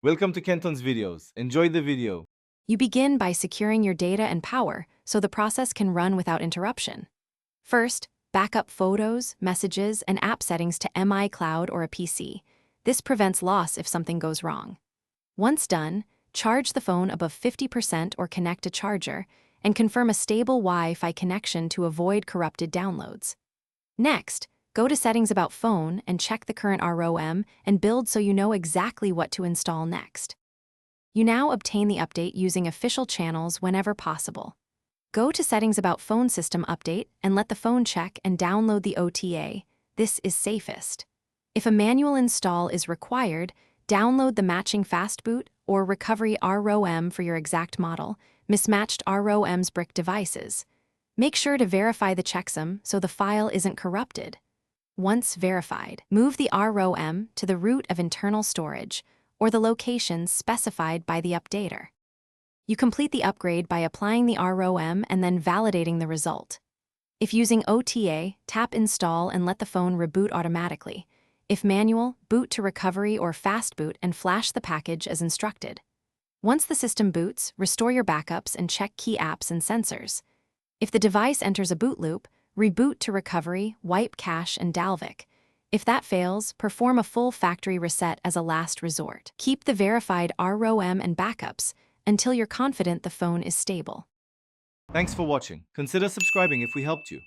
Welcome to Kenton's videos. Enjoy the video. You begin by securing your data and power so the process can run without interruption. First, backup photos, messages, and app settings to MI Cloud or a PC. This prevents loss if something goes wrong. Once done, charge the phone above 50% or connect a charger, and confirm a stable Wi-Fi connection to avoid corrupted downloads. Next, go to Settings About Phone and check the current ROM and build so you know exactly what to install next. You now obtain the update using official channels whenever possible. Go to Settings About Phone System Update and let the phone check and download the OTA. This is safest. If a manual install is required, download the matching fastboot or recovery ROM for your exact model, mismatched ROMs brick devices. Make sure to verify the checksum so the file isn't corrupted. Once verified, move the ROM to the root of internal storage or the location specified by the updater. You complete the upgrade by applying the ROM and then validating the result. If using OTA, tap Install and let the phone reboot automatically. If manual, boot to recovery or fastboot and flash the package as instructed. Once the system boots, restore your backups and check key apps and sensors. If the device enters a boot loop, reboot to recovery, wipe cache, and Dalvik. If that fails, perform a full factory reset as a last resort. Keep the verified ROM and backups until you're confident the phone is stable. Thanks for watching. Consider subscribing if we helped you.